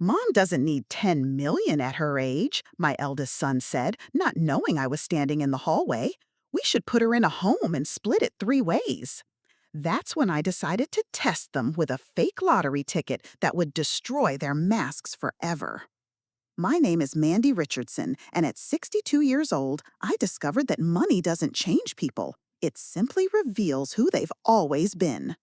Mom doesn't need 10 million at her age, my eldest son said, not knowing I was standing in the hallway. We should put her in a home and split it 3 ways. That's when I decided to test them with a fake lottery ticket that would destroy their masks forever. My name is Mandy Richardson, and at 62 years old, I discovered that money doesn't change people. It simply reveals who they've always been.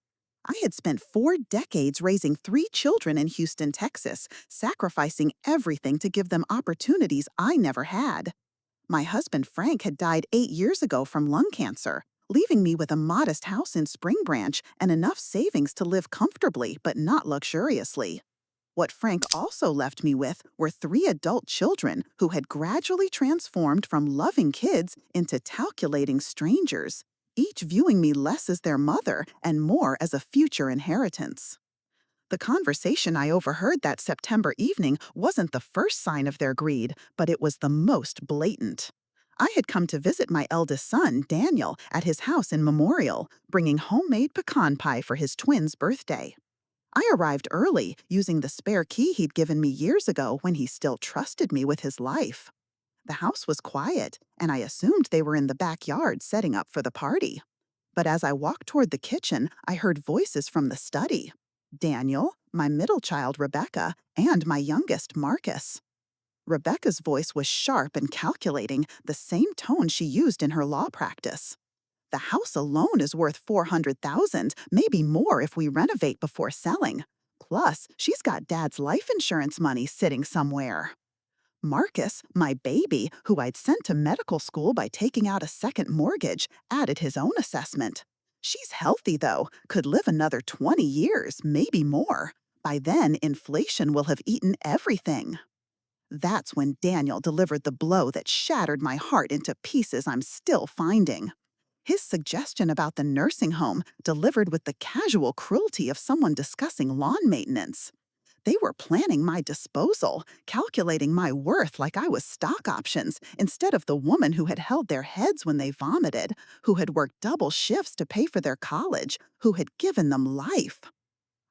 I had spent 4 decades raising 3 children in Houston, Texas, sacrificing everything to give them opportunities I never had. My husband Frank had died 8 years ago from lung cancer, leaving me with a modest house in Spring Branch and enough savings to live comfortably but not luxuriously. What Frank also left me with were 3 adult children who had gradually transformed from loving kids into calculating strangers, each viewing me less as their mother and more as a future inheritance. The conversation I overheard that September evening wasn't the first sign of their greed, but it was the most blatant. I had come to visit my eldest son, Daniel, at his house in Memorial, bringing homemade pecan pie for his twin's birthday. I arrived early, using the spare key he'd given me years ago when he still trusted me with his life. The house was quiet, and I assumed they were in the backyard setting up for the party. But as I walked toward the kitchen, I heard voices from the study. Daniel, my middle child, Rebecca, and my youngest, Marcus. Rebecca's voice was sharp and calculating, the same tone she used in her law practice. The house alone is worth 400,000, maybe more if we renovate before selling. Plus, she's got Dad's life insurance money sitting somewhere. Marcus, my baby, who I'd sent to medical school by taking out a second mortgage, added his own assessment. She's healthy, though, could live another 20 years, maybe more. By then, inflation will have eaten everything. That's when Daniel delivered the blow that shattered my heart into pieces I'm still finding. His suggestion about the nursing home delivered with the casual cruelty of someone discussing lawn maintenance. They were planning my disposal, calculating my worth like I was stock options, instead of the woman who had held their heads when they vomited, who had worked double shifts to pay for their college, who had given them life.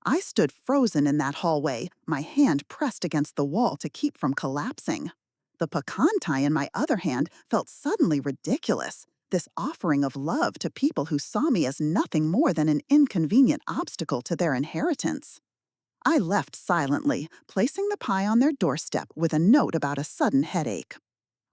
I stood frozen in that hallway, my hand pressed against the wall to keep from collapsing. The pecan tie in my other hand felt suddenly ridiculous, this offering of love to people who saw me as nothing more than an inconvenient obstacle to their inheritance. I left silently, placing the pie on their doorstep with a note about a sudden headache.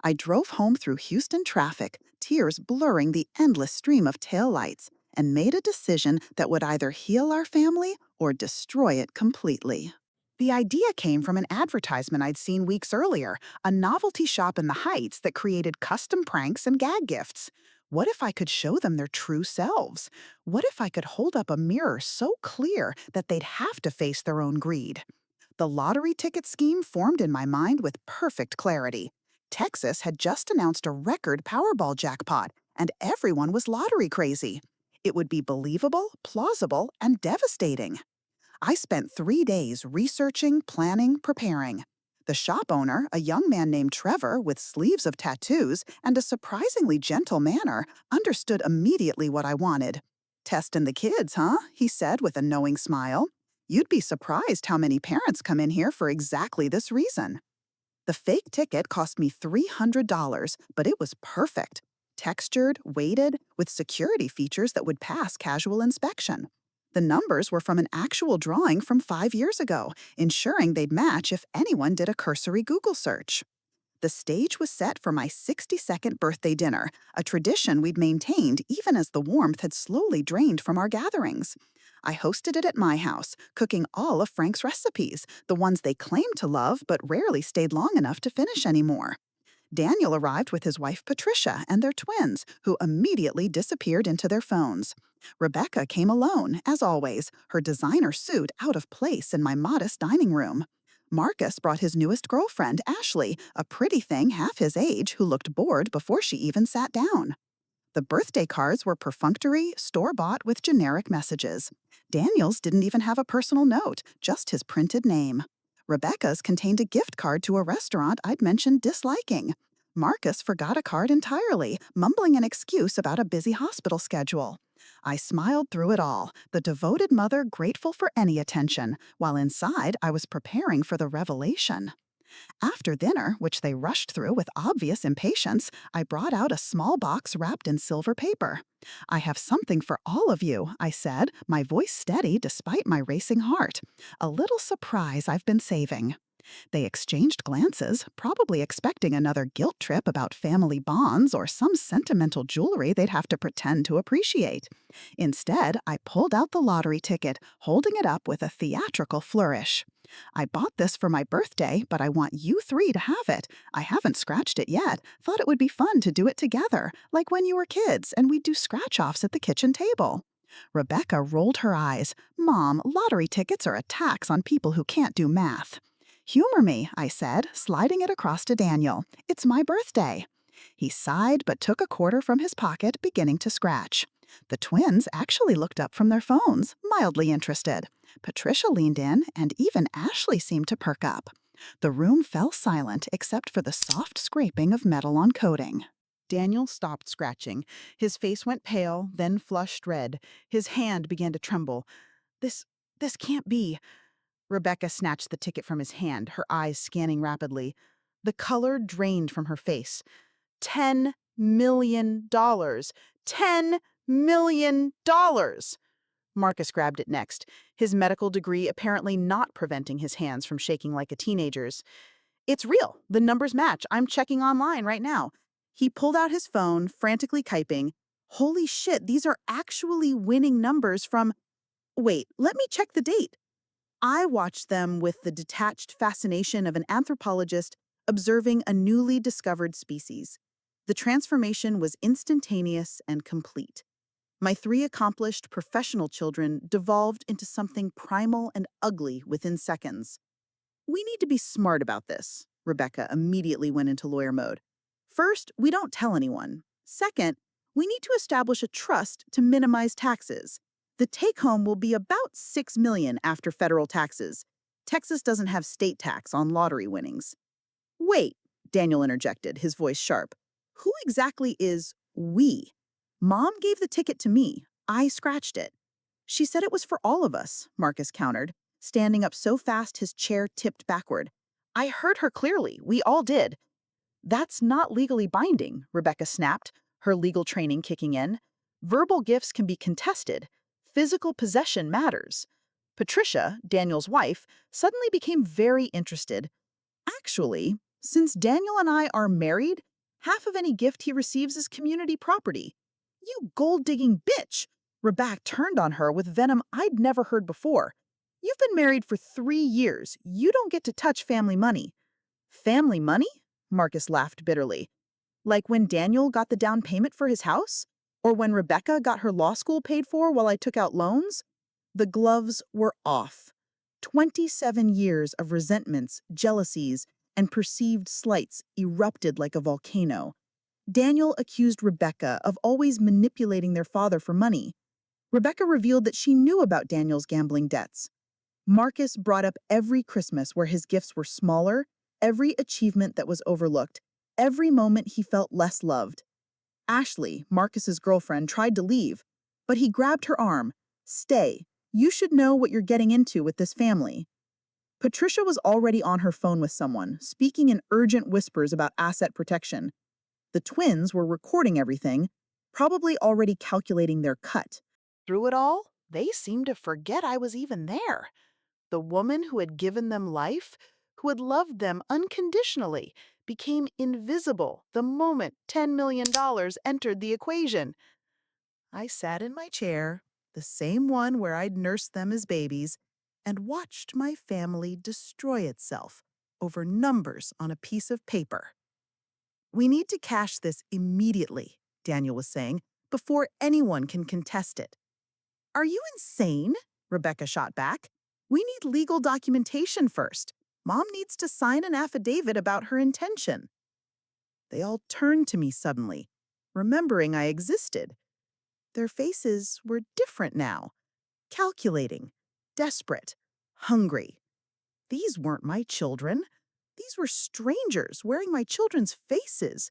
I drove home through Houston traffic, tears blurring the endless stream of taillights, and made a decision that would either heal our family or destroy it completely. The idea came from an advertisement I'd seen weeks earlier, a novelty shop in the Heights that created custom pranks and gag gifts. What if I could show them their true selves? What if I could hold up a mirror so clear that they'd have to face their own greed? The lottery ticket scheme formed in my mind with perfect clarity. Texas had just announced a record Powerball jackpot, and everyone was lottery crazy. It would be believable, plausible, and devastating. I spent 3 days researching, planning, preparing. The shop owner, a young man named Trevor with sleeves of tattoos and a surprisingly gentle manner, understood immediately what I wanted. Testin' the kids, huh? He said with a knowing smile. You'd be surprised how many parents come in here for exactly this reason. The fake ticket cost me $300, but it was perfect. Textured, weighted, with security features that would pass casual inspection. The numbers were from an actual drawing from 5 years ago, ensuring they'd match if anyone did a cursory Google search. The stage was set for my 62nd birthday dinner, a tradition we'd maintained even as the warmth had slowly drained from our gatherings. I hosted it at my house, cooking all of Frank's recipes, the ones they claimed to love but rarely stayed long enough to finish anymore. Daniel arrived with his wife Patricia and their twins, who immediately disappeared into their phones. Rebecca came alone, as always, her designer suit out of place in my modest dining room. Marcus brought his newest girlfriend, Ashley, a pretty thing half his age who looked bored before she even sat down. The birthday cards were perfunctory, store-bought with generic messages. Daniel's didn't even have a personal note, just his printed name. Rebecca's contained a gift card to a restaurant I'd mentioned disliking. Marcus forgot a card entirely, mumbling an excuse about a busy hospital schedule. I smiled through it all, the devoted mother grateful for any attention, while inside I was preparing for the revelation. After dinner, which they rushed through with obvious impatience, I brought out a small box wrapped in silver paper. I have something for all of you, I said, my voice steady despite my racing heart. A little surprise I've been saving. They exchanged glances, probably expecting another guilt trip about family bonds or some sentimental jewelry they'd have to pretend to appreciate. Instead, I pulled out the lottery ticket, holding it up with a theatrical flourish. I bought this for my birthday, but I want you three to have it. I haven't scratched it yet. Thought it would be fun to do it together, like when you were kids and we'd do scratch offs at the kitchen table. Rebecca rolled her eyes. Mom, lottery tickets are a tax on people who can't do math. Humor me, I said, sliding it across to Daniel. It's my birthday. He sighed but took a quarter from his pocket, beginning to scratch. The twins actually looked up from their phones, mildly interested. Patricia leaned in, and even Ashley seemed to perk up. The room fell silent except for the soft scraping of metal on coating. Daniel stopped scratching. His face went pale, then flushed red. His hand began to tremble. This, this can't be. Rebecca snatched the ticket from his hand, her eyes scanning rapidly. The color drained from her face. $10 million. $10 million. Marcus grabbed it next, his medical degree apparently not preventing his hands from shaking like a teenager's. It's real. The numbers match. I'm checking online right now. He pulled out his phone, frantically typing. Holy shit, these are actually winning numbers from. Wait, let me check the date. I watched them with the detached fascination of an anthropologist observing a newly discovered species. The transformation was instantaneous and complete. My three accomplished professional children devolved into something primal and ugly within seconds. We need to be smart about this. Rebecca immediately went into lawyer mode. First, we don't tell anyone. Second, we need to establish a trust to minimize taxes. The take-home will be about $6 million after federal taxes. Texas doesn't have state tax on lottery winnings. Wait, Daniel interjected, his voice sharp. Who exactly is we? Mom gave the ticket to me. I scratched it. She said it was for all of us, Marcus countered, standing up so fast his chair tipped backward. I heard her clearly. We all did. That's not legally binding, Rebecca snapped, her legal training kicking in. Verbal gifts can be contested. Physical possession matters. Patricia, Daniel's wife, suddenly became very interested. Actually, since Daniel and I are married, half of any gift he receives is community property. You gold-digging bitch! Rebecca turned on her with venom I'd never heard before. You've been married for 3 years. You don't get to touch family money. Family money? Marcus laughed bitterly. Like when Daniel got the down payment for his house? Or when Rebecca got her law school paid for while I took out loans? The gloves were off. 27 years of resentments, jealousies, and perceived slights erupted like a volcano. Daniel accused Rebecca of always manipulating their father for money. Rebecca revealed that she knew about Daniel's gambling debts. Marcus brought up every Christmas where his gifts were smaller, every achievement that was overlooked, every moment he felt less loved. Ashley, Marcus's girlfriend, tried to leave, but he grabbed her arm. Stay. You should know what you're getting into with this family. Patricia was already on her phone with someone, speaking in urgent whispers about asset protection. The twins were recording everything, probably already calculating their cut. Through it all, they seemed to forget I was even there. The woman who had given them life, who had loved them unconditionally, became invisible the moment $10 million entered the equation. I sat in my chair, the same one where I'd nursed them as babies, and watched my family destroy itself over numbers on a piece of paper. We need to cash this immediately, Daniel was saying, before anyone can contest it. Are you insane? Rebecca shot back. We need legal documentation first. Mom needs to sign an affidavit about her intention. They all turned to me suddenly, remembering I existed. Their faces were different now, calculating, desperate, hungry. These weren't my children. These were strangers wearing my children's faces.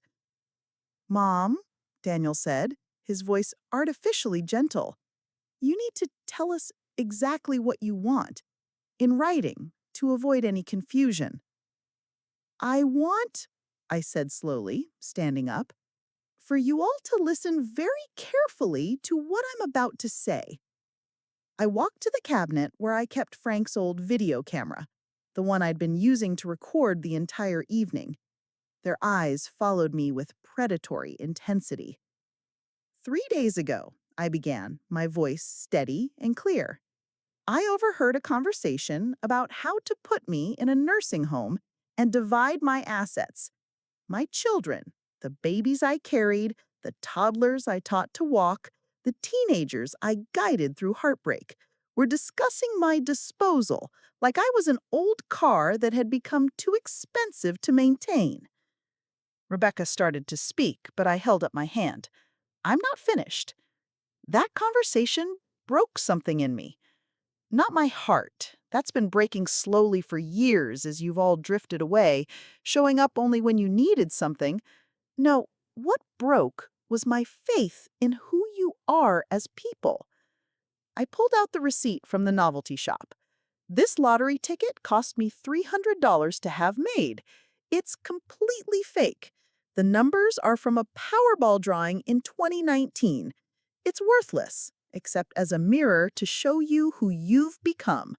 Mom, Daniel said, his voice artificially gentle, you need to tell us exactly what you want, in writing, to avoid any confusion. I want, I said slowly, standing up, for you all to listen very carefully to what I'm about to say. I walked to the cabinet where I kept Frank's old video camera, the one I'd been using to record the entire evening. Their eyes followed me with predatory intensity. 3 days ago, I began, my voice steady and clear. I overheard a conversation about how to put me in a nursing home and divide my assets. My children, the babies I carried, the toddlers I taught to walk, the teenagers I guided through heartbreak, were discussing my disposal like I was an old car that had become too expensive to maintain. Rebecca started to speak, but I held up my hand. I'm not finished. That conversation broke something in me. Not my heart. That's been breaking slowly for years as you've all drifted away, showing up only when you needed something. No, what broke was my faith in who you are as people. I pulled out the receipt from the novelty shop. This lottery ticket cost me $300 to have made. It's completely fake. The numbers are from a Powerball drawing in 2019. It's worthless, except as a mirror to show you who you've become.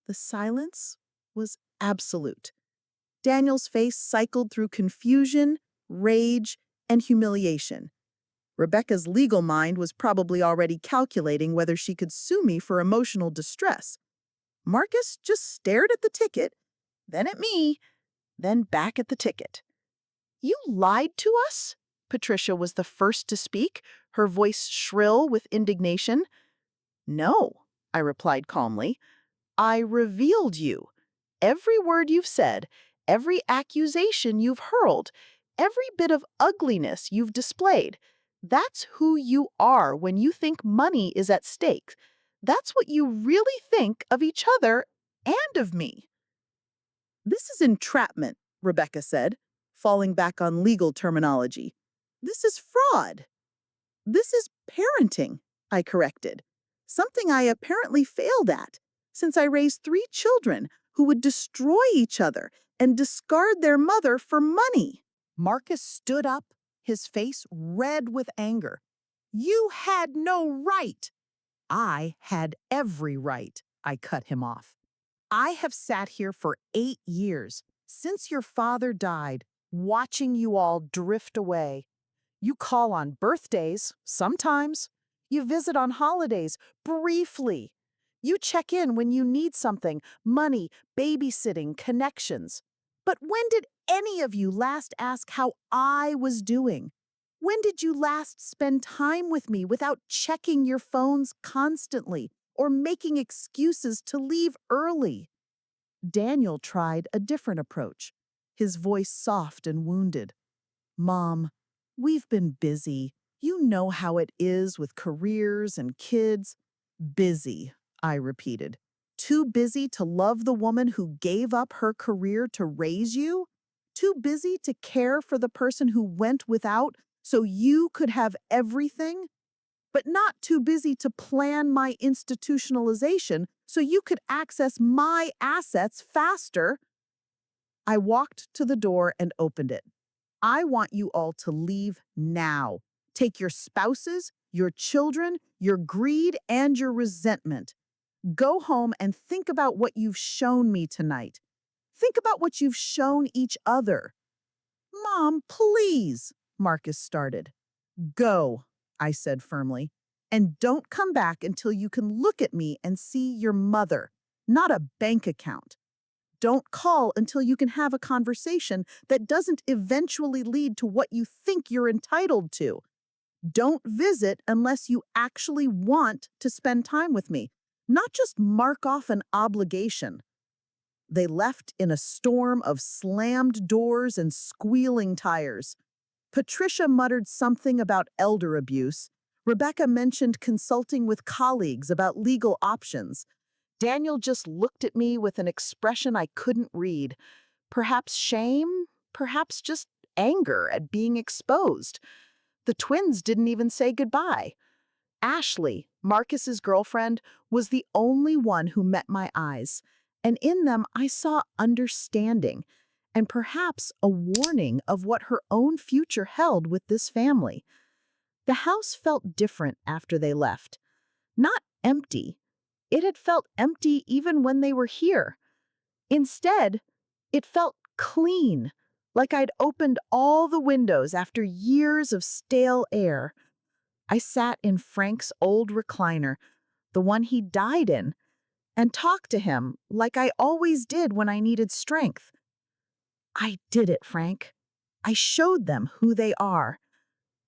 The silence was absolute. Daniel's face cycled through confusion, rage, and humiliation. Rebecca's legal mind was probably already calculating whether she could sue me for emotional distress. Marcus just stared at the ticket, then at me, then back at the ticket. You lied to us? Patricia was the first to speak, her voice shrill with indignation. No, I replied calmly. I revealed you. Every word you've said, every accusation you've hurled, every bit of ugliness you've displayed. That's who you are when you think money is at stake. That's what you really think of each other and of me. This is entrapment, Rebecca said, falling back on legal terminology. This is fraud. This is parenting, I corrected. Something I apparently failed at, since I raised 3 children who would destroy each other and discard their mother for money. Marcus stood up, his face red with anger. You had no right. I had every right, I cut him off. I have sat here for 8 years, since your father died, watching you all drift away. You call on birthdays, sometimes. You visit on holidays, briefly. You check in when you need something, money, babysitting, connections. But when did any of you last ask how I was doing? When did you last spend time with me without checking your phones constantly or making excuses to leave early? Daniel tried a different approach, his voice soft and wounded. Mom, we've been busy. You know how it is with careers and kids. Busy, I repeated. Too busy to love the woman who gave up her career to raise you? Too busy to care for the person who went without so you could have everything? But not too busy to plan my institutionalization so you could access my assets faster? I walked to the door and opened it. I want you all to leave now. Take your spouses, your children, your greed, and your resentment. Go home and think about what you've shown me tonight. Think about what you've shown each other. Mom, please, Marcus started. Go, I said firmly, and don't come back until you can look at me and see your mother, not a bank account. Don't call until you can have a conversation that doesn't eventually lead to what you think you're entitled to. Don't visit unless you actually want to spend time with me, not just mark off an obligation. They left in a storm of slammed doors and squealing tires. Patricia muttered something about elder abuse. Rebecca mentioned consulting with colleagues about legal options. Daniel just looked at me with an expression I couldn't read. Perhaps shame, perhaps just anger at being exposed. The twins didn't even say goodbye. Ashley, Marcus's girlfriend, was the only one who met my eyes, and in them I saw understanding and perhaps a warning of what her own future held with this family. The house felt different after they left. Not empty. It had felt empty even when they were here. Instead, it felt clean, like I'd opened all the windows after years of stale air. I sat in Frank's old recliner, the one he died in, and talked to him like I always did when I needed strength. I did it, Frank. I showed them who they are.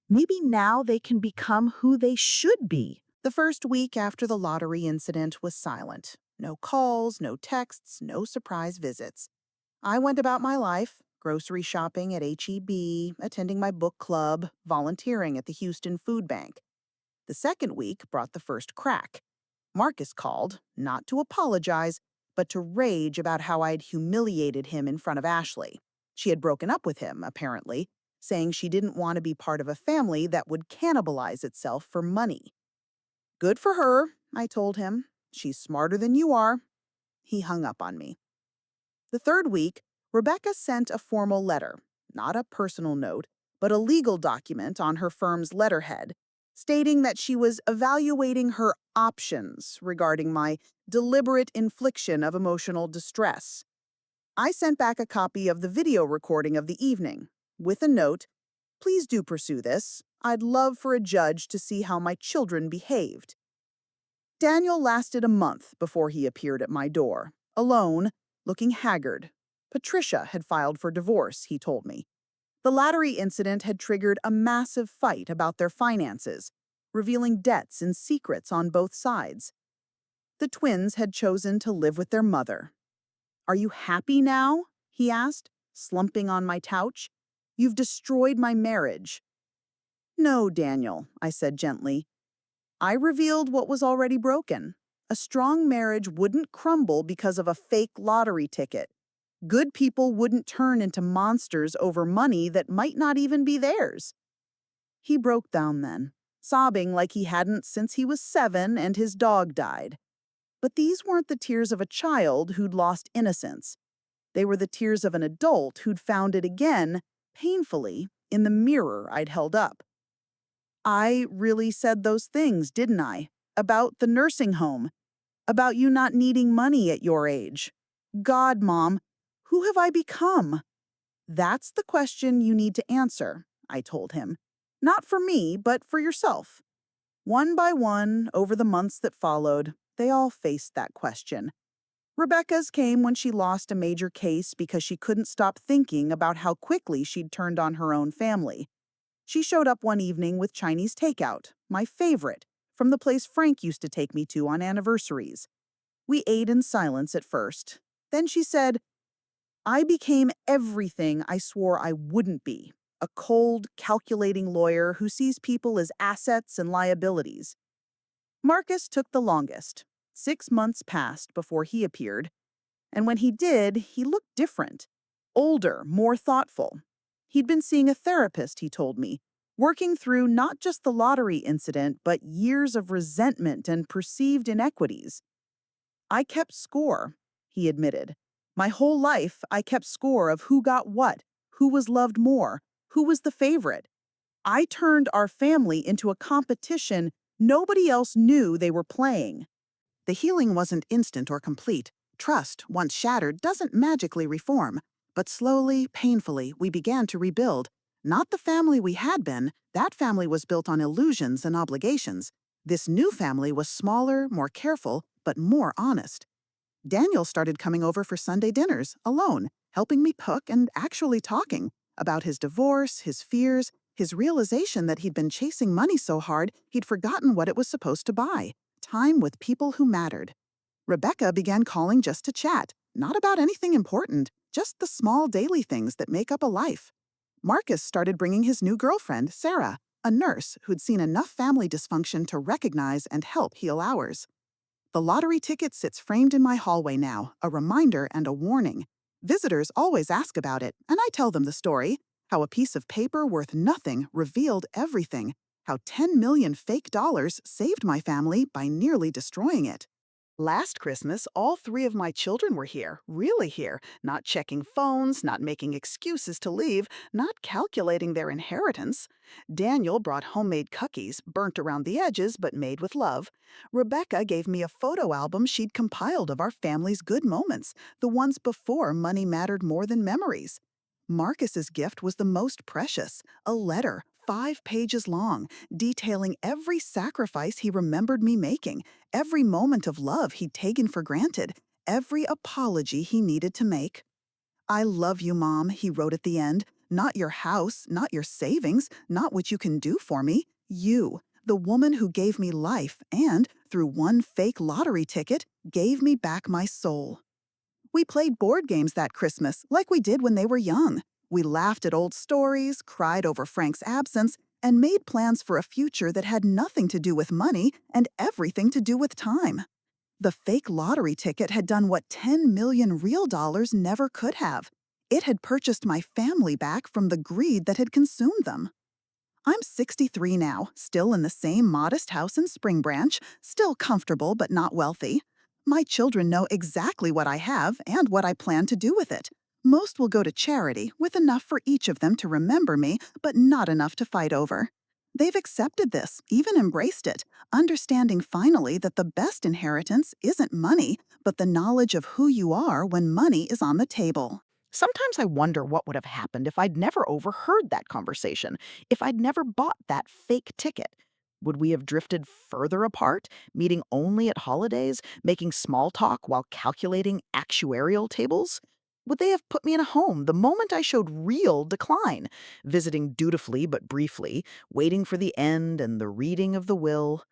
Maybe now they can become who they should be. The first week after the lottery incident was silent. No calls, no texts, no surprise visits. I went about my life, grocery shopping at HEB, attending my book club, volunteering at the Houston Food Bank. The second week brought the first crack. Marcus called, not to apologize, but to rage about how I'd humiliated him in front of Ashley. She had broken up with him, apparently, saying she didn't want to be part of a family that would cannibalize itself for money. Good for her, I told him. She's smarter than you are. He hung up on me. The third week, Rebecca sent a formal letter, not a personal note, but a legal document on her firm's letterhead, stating that she was evaluating her options regarding my deliberate infliction of emotional distress. I sent back a copy of the video recording of the evening, with a note, "Please do pursue this. I'd love for a judge to see how my children behaved." Daniel lasted a month before he appeared at my door, alone, looking haggard. Patricia had filed for divorce, he told me. The lottery incident had triggered a massive fight about their finances, revealing debts and secrets on both sides. The twins had chosen to live with their mother. "Are you happy now?" he asked, slumping on my couch. "You've destroyed my marriage." "No, Daniel," I said gently. I revealed what was already broken. A strong marriage wouldn't crumble because of a fake lottery ticket. Good people wouldn't turn into monsters over money that might not even be theirs. He broke down then, sobbing like he hadn't since he was 7 and his dog died. But these weren't the tears of a child who'd lost innocence. They were the tears of an adult who'd found it again, painfully, in the mirror I'd held up. "I really said those things, didn't I? About the nursing home. About you not needing money at your age. God, Mom, who have I become?" "That's the question you need to answer," I told him. "Not for me, but for yourself." One by one, over the months that followed, they all faced that question. Rebecca's came when she lost a major case because she couldn't stop thinking about how quickly she'd turned on her own family. She showed up one evening with Chinese takeout, my favorite, from the place Frank used to take me to on anniversaries. We ate in silence at first. Then she said, "I became everything I swore I wouldn't be, a cold, calculating lawyer who sees people as assets and liabilities." Marcus took the longest. 6 months passed before he appeared, and when he did, he looked different. Older, more thoughtful. He'd been seeing a therapist, he told me, working through not just the lottery incident, but years of resentment and perceived inequities. "I kept score," he admitted. "My whole life, I kept score of who got what, who was loved more, who was the favorite. I turned our family into a competition nobody else knew they were playing." The healing wasn't instant or complete. Trust, once shattered, doesn't magically reform. But slowly, painfully, we began to rebuild. Not the family we had been. That family was built on illusions and obligations. This new family was smaller, more careful, but more honest. Daniel started coming over for Sunday dinners, alone, helping me cook and actually talking about his divorce, his fears, his realization that he'd been chasing money so hard he'd forgotten what it was supposed to buy: time with people who mattered. Rebecca began calling just to chat, not about anything important, just the small daily things that make up a life. Marcus started bringing his new girlfriend, Sarah, a nurse who'd seen enough family dysfunction to recognize and help heal ours. The lottery ticket sits framed in my hallway now, a reminder and a warning. Visitors always ask about it, and I tell them the story how a piece of paper worth nothing revealed everything, how 10 million fake dollars saved my family by nearly destroying it. Last Christmas, all three of my children were here, really here, not checking phones, not making excuses to leave, not calculating their inheritance. Daniel brought homemade cookies, burnt around the edges but made with love. Rebecca gave me a photo album she'd compiled of our family's good moments, the ones before money mattered more than memories. Marcus's gift was the most precious, a letter, 5 pages long, detailing every sacrifice he remembered me making, every moment of love he'd taken for granted, every apology he needed to make. I love you, Mom, he wrote at the end. Not your house, not your savings, not what you can do for me. You, the woman who gave me life and, through one fake lottery ticket, gave me back my soul. We played board games that Christmas, like we did when they were young. We laughed at old stories, cried over Frank's absence, and made plans for a future that had nothing to do with money and everything to do with time. The fake lottery ticket had done what 10 million real dollars never could have. It had purchased my family back from the greed that had consumed them. I'm 63 now, still in the same modest house in Spring Branch, still comfortable but not wealthy. My children know exactly what I have and what I plan to do with it. Most will go to charity, with enough for each of them to remember me, but not enough to fight over. They've accepted this, even embraced it, understanding finally that the best inheritance isn't money, but the knowledge of who you are when money is on the table. Sometimes I wonder what would have happened if I'd never overheard that conversation, if I'd never bought that fake ticket. Would we have drifted further apart, meeting only at holidays, making small talk while calculating actuarial tables? Would they have put me in a home the moment I showed real decline, visiting dutifully but briefly, waiting for the end and the reading of the will?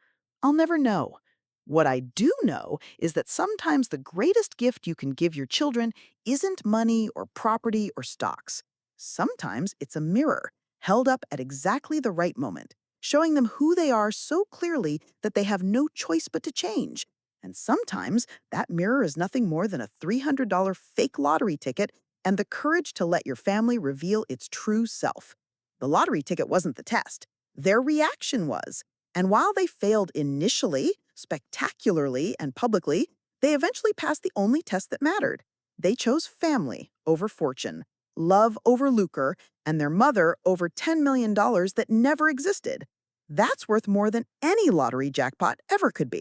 I'll never know. What I do know is that sometimes the greatest gift you can give your children isn't money or property or stocks. Sometimes it's a mirror held up at exactly the right moment, showing them who they are so clearly that they have no choice but to change. And sometimes that mirror is nothing more than a $300 fake lottery ticket and the courage to let your family reveal its true self. The lottery ticket wasn't the test, their reaction was. And while they failed initially, spectacularly, and publicly, they eventually passed the only test that mattered. They chose family over fortune, love over lucre, and their mother over $10 million dollars that never existed. That's worth more than any lottery jackpot ever could be.